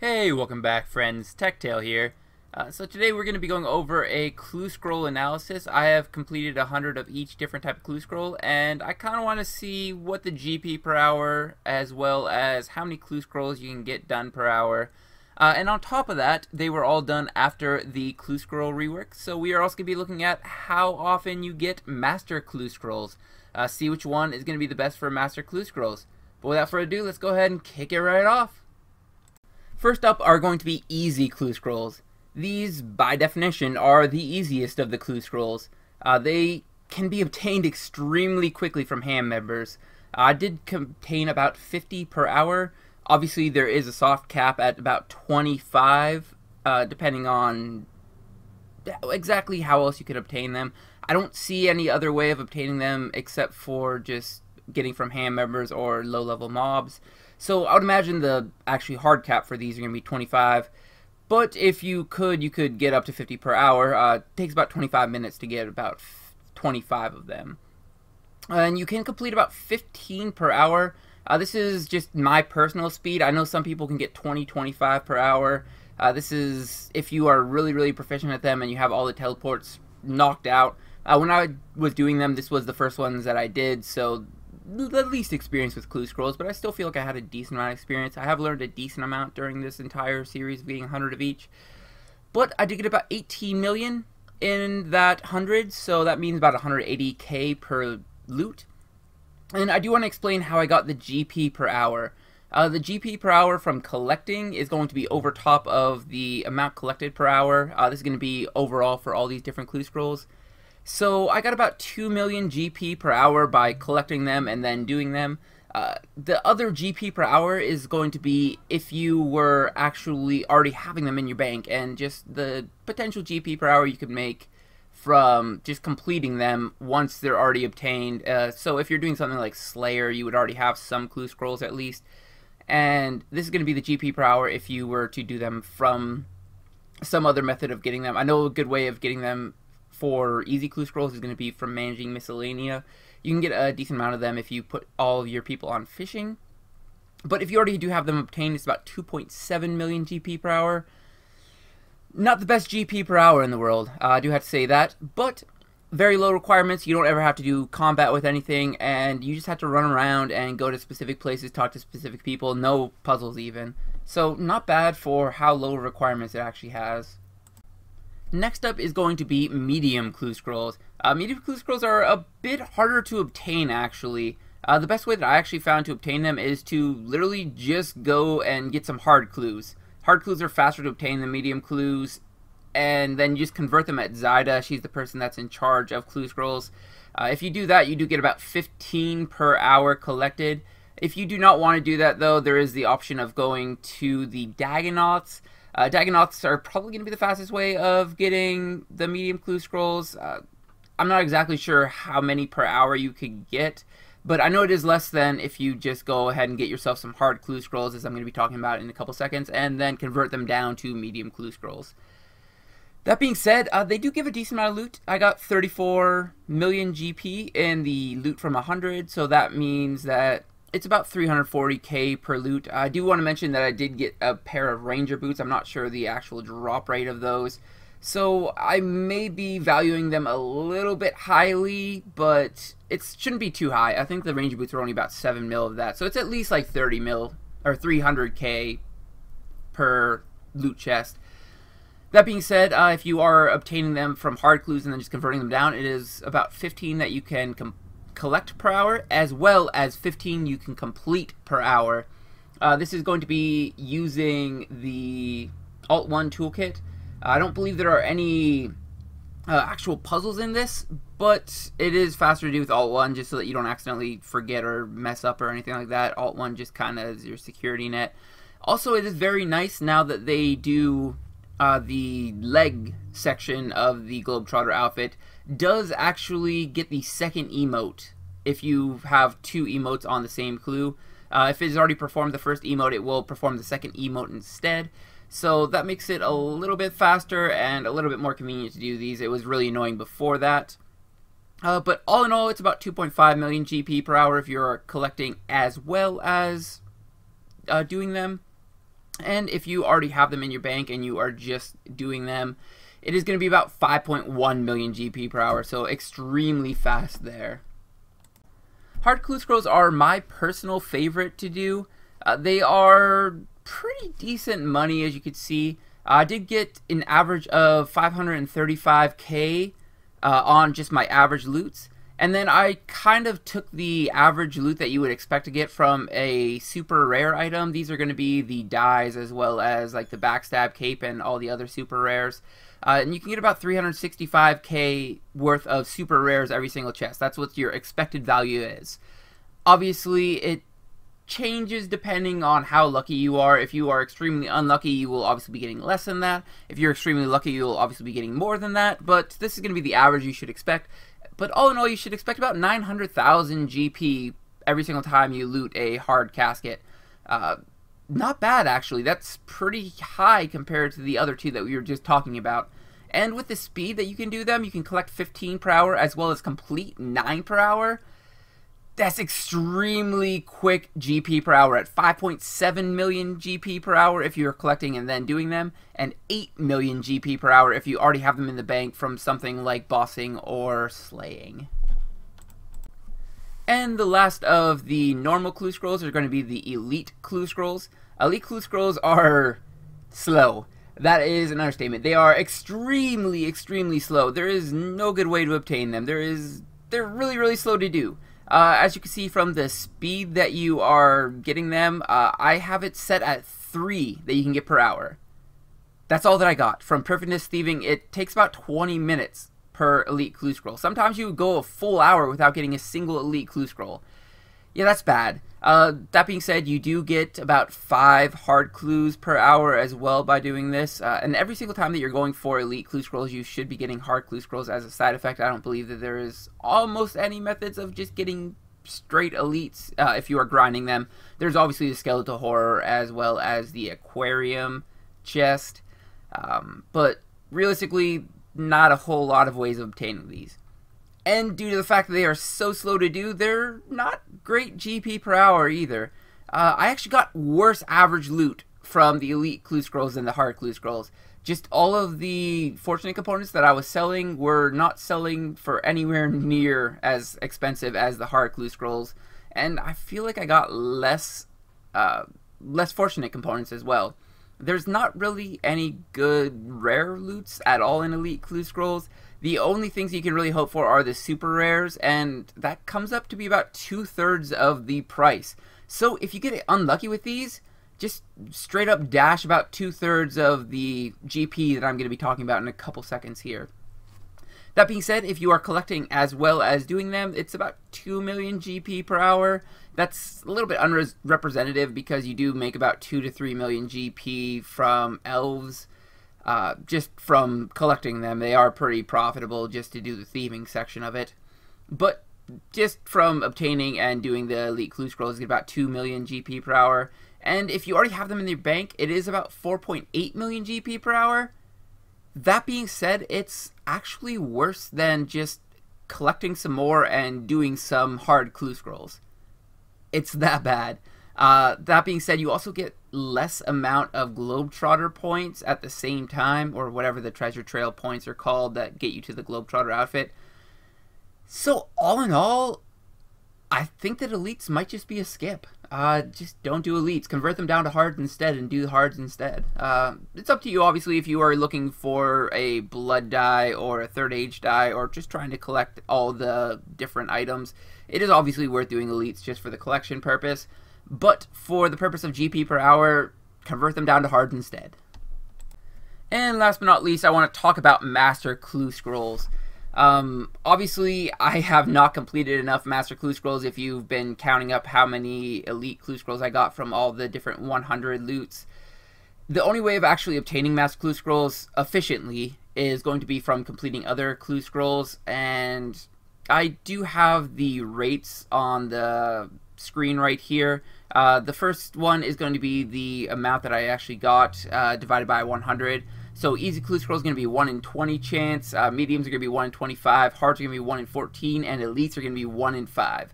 Hey, welcome back friends, TechTale here. So today we're going to be going over a clue scroll analysis. I have completed 100 of each different type of clue scroll, and I kind of want to see what the GP per hour, as well as how many clue scrolls you can get done per hour. And on top of that, they were all done after the clue scroll rework, so we are also going to be looking at how often you get master clue scrolls. See which one is going to be the best for master clue scrolls. But without further ado, let's go ahead and kick it right off. First up are going to be easy clue scrolls. These, by definition, are the easiest of the clue scrolls. They can be obtained extremely quickly from ham members. I did obtain about 50 per hour. Obviously, there is a soft cap at about 25, depending on exactly how else you could obtain them. I don't see any other way of obtaining them except for just getting from ham members or low-level mobs. So I would imagine the actually hard cap for these are going to be 25. But if you could get up to 50 per hour. It takes about 25 minutes to get about 25 of them. And you can complete about 15 per hour. This is just my personal speed. I know some people can get 20, 25 per hour. This is if you are really, really proficient at them and you have all the teleports knocked out. When I was doing them, this was the first ones that I did, so the least experience with clue scrolls, but I still feel like I had a decent amount of experience. I have learned a decent amount during this entire series, being 100 of each. But I did get about 18 million in that 100, so that means about 180k per loot. And I do want to explain how I got the GP per hour. The GP per hour from collecting is going to be over top of the amount collected per hour. This is going to be overall for all these different clue scrolls. So I got about 2 million GP per hour by collecting them and then doing them. The other GP per hour is going to be if you were actually already having them in your bank, and just the potential GP per hour you could make from just completing them once they're already obtained. So if you're doing something like Slayer, you would already have some clue scrolls at least. And this is going to be the GP per hour if you were to do them from some other method of getting them. I know a good way of getting them for easy clue scrolls is going to be from managing miscellanea. You can get a decent amount of them if you put all of your people on fishing. But if you already do have them obtained, it's about 2.7 million GP per hour. Not the best GP per hour in the world, I do have to say that. But very low requirements. You don't ever have to do combat with anything, and you just have to run around and go to specific places, talk to specific people, no puzzles even. So not bad for how low requirements it actually has. Next up is going to be medium clue scrolls. Medium clue scrolls are a bit harder to obtain, actually. The best way that I actually found to obtain them is to literally just go and get some hard clues. Hard clues are faster to obtain than medium clues, and then you just convert them at Zyda. She's the person that's in charge of clue scrolls. If you do that, you do get about 15 per hour collected. If you do not want to do that, though, there is the option of going to the Dagonauts. Dagonauts are probably going to be the fastest way of getting the medium clue scrolls. I'm not exactly sure how many per hour you could get, but I know it is less than if you just go ahead and get yourself some hard clue scrolls, as I'm going to be talking about in a couple seconds, and then convert them down to medium clue scrolls. That being said, they do give a decent amount of loot. I got 34 million GP in the loot from 100, so that means that it's about 340k per loot. I do want to mention that I did get a pair of ranger boots. I'm not sure the actual drop rate of those, so I may be valuing them a little bit highly, but it shouldn't be too high. I think the ranger boots are only about 7 mil of that, so it's at least like 30 mil or 300k per loot chest. That being said, if you are obtaining them from hard clues and then just converting them down, it is about 15 that you can collect per hour, as well as 15 you can complete per hour. This is going to be using the Alt 1 toolkit. I don't believe there are any actual puzzles in this, but it is faster to do with Alt 1 just so that you don't accidentally forget or mess up or anything like that. Alt 1 just kind of is your security net. Also, it is very nice now that they do the leg section of the Globetrotter outfit does actually get the second emote if you have two emotes on the same clue. If it has already performed the first emote, it will perform the second emote instead. So that makes it a little bit faster and a little bit more convenient to do these. It was really annoying before that. But all in all, it's about 2.5 million GP per hour if you're collecting as well as doing them. And if you already have them in your bank and you are just doing them, it is going to be about 5.1 million GP per hour, so extremely fast there. Hard clue scrolls are my personal favorite to do. They are pretty decent money, as you can see. I did get an average of 535k on just my average loots. And then I kind of took the average loot that you would expect to get from a super rare item. These are going to be the dies as well as like the backstab cape and all the other super rares. And you can get about 365k worth of super rares every single chest. That's what your expected value is. Obviously, it changes depending on how lucky you are. If you are extremely unlucky, you will obviously be getting less than that. If you're extremely lucky, you'll obviously be getting more than that. But this is going to be the average you should expect. But all in all, you should expect about 900,000 GP every single time you loot a hard casket. Not bad, actually. That's pretty high compared to the other two that we were just talking about. And with the speed that you can do them, you can collect 15 per hour as well as complete 9 per hour. That's extremely quick GP per hour at 5.7 million GP per hour if you're collecting and then doing them, and 8 million GP per hour if you already have them in the bank from something like bossing or slaying. And the last of the normal clue scrolls are going to be the elite clue scrolls. Elite clue scrolls are slow. That is an understatement. They are extremely, extremely slow. There is no good way to obtain them. They're really, really slow to do. As you can see from the speed that you are getting them, I have it set at 3 that you can get per hour. That's all that I got. From Perfectness Thieving, it takes about 20 minutes per elite clue scroll. Sometimes you go a full hour without getting a single elite clue scroll. Yeah, that's bad. That being said, you do get about 5 hard clues per hour as well by doing this. And every single time that you're going for elite clue scrolls, you should be getting hard clue scrolls as a side effect. I don't believe that there is almost any methods of just getting straight elites if you are grinding them. There's obviously the skeletal horror as well as the aquarium chest. But realistically, not a whole lot of ways of obtaining these. And due to the fact that they are so slow to do, they're not great GP per hour either. I actually got worse average loot from the elite clue scrolls than the hard clue scrolls. Just all of the fortunate components that I was selling were not selling for anywhere near as expensive as the hard clue scrolls. And I feel like I got less fortunate components as well. There's not really any good rare loots at all in elite clue scrolls. The only things you can really hope for are the super rares, and that comes up to be about 2/3 of the price. So if you get unlucky with these, just straight up dash about 2/3 of the GP that I'm going to be talking about in a couple seconds here. That being said, if you are collecting as well as doing them, it's about 2 million GP per hour. That's a little bit unrepresentative because you do make about 2 to 3 million GP from elves. Just from collecting them. They are pretty profitable just to do the thieving section of it. But just from obtaining and doing the elite clue scrolls, you get about 2 million GP per hour. And if you already have them in your bank, it is about 4.8 million GP per hour. That being said, it's actually worse than just collecting some more and doing some hard clue scrolls. It's that bad. That being said, you also get less amount of Globetrotter points at the same time, or whatever the treasure trail points are called that get you to the Globetrotter outfit. So all in all, I think that elites might just be a skip. Just don't do elites. Convert them down to hards instead and do hards instead. It's up to you, obviously, if you are looking for a blood die or a third age die or just trying to collect all the different items. It is obviously worth doing elites just for the collection purpose. But for the purpose of GP per hour, convert them down to hards instead. And last but not least, I want to talk about Master Clue Scrolls. Obviously, I have not completed enough Master Clue Scrolls if you've been counting up how many Elite Clue Scrolls I got from all the different 100 loots. The only way of actually obtaining Master Clue Scrolls efficiently is going to be from completing other Clue Scrolls, and I do have the rates on the screen right here. The first one is going to be the amount that I actually got divided by 100. So easy clue scroll is going to be 1 in 20 chance, mediums are going to be 1 in 25, hards are going to be 1 in 14, and elites are going to be 1 in 5.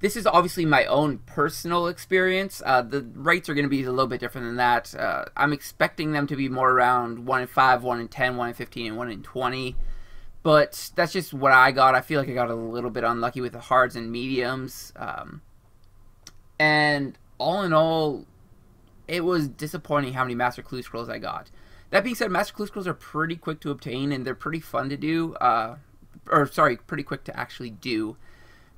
This is obviously my own personal experience. The rates are going to be a little bit different than that. I'm expecting them to be more around 1 in 5, 1 in 10, 1 in 15, and 1 in 20. But that's just what I got. I feel like I got a little bit unlucky with the hards and mediums. And all in all, it was disappointing how many Master Clue Scrolls I got. That being said, Master Clue Scrolls are pretty quick to obtain, and they're pretty fun to do. Pretty quick to actually do.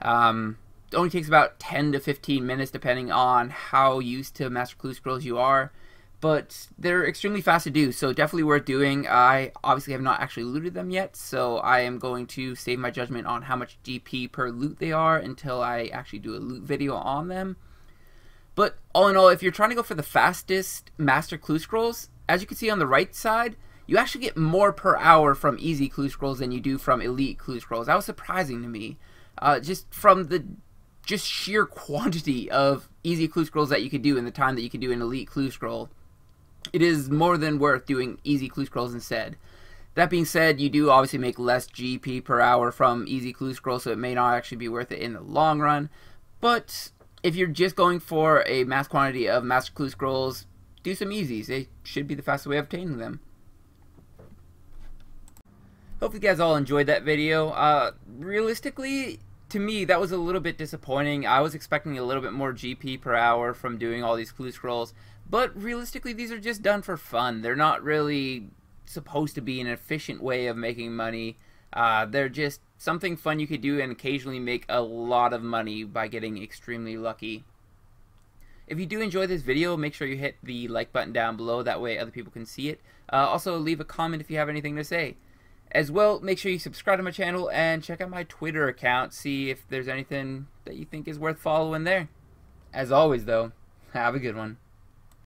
It only takes about 10 to 15 minutes depending on how used to Master Clue Scrolls you are. But they're extremely fast to do, so definitely worth doing. I obviously have not actually looted them yet, so I am going to save my judgment on how much GP per loot they are until I actually do a loot video on them. But all in all, if you're trying to go for the fastest Master Clue Scrolls, as you can see on the right side, you actually get more per hour from easy Clue Scrolls than you do from elite Clue Scrolls. That was surprising to me. Just from the sheer quantity of easy Clue Scrolls that you could do in the time that you could do an elite Clue Scroll, it is more than worth doing easy Clue Scrolls instead. That being said, you do obviously make less GP per hour from easy Clue Scrolls, so it may not actually be worth it in the long run. But if you're just going for a mass quantity of Master Clue Scrolls, do some easies. They should be the fastest way of obtaining them. Hope you guys all enjoyed that video. Realistically, to me, that was a little bit disappointing. I was expecting a little bit more GP per hour from doing all these Clue Scrolls, but realistically, these are just done for fun. They're not really supposed to be an efficient way of making money. They're just something fun you could do and occasionally make a lot of money by getting extremely lucky. If you do enjoy this video, make sure you hit the like button down below. That way other people can see it. Also, leave a comment if you have anything to say. As well, make sure you subscribe to my channel and check out my Twitter account. See if there's anything that you think is worth following there. As always, though, have a good one.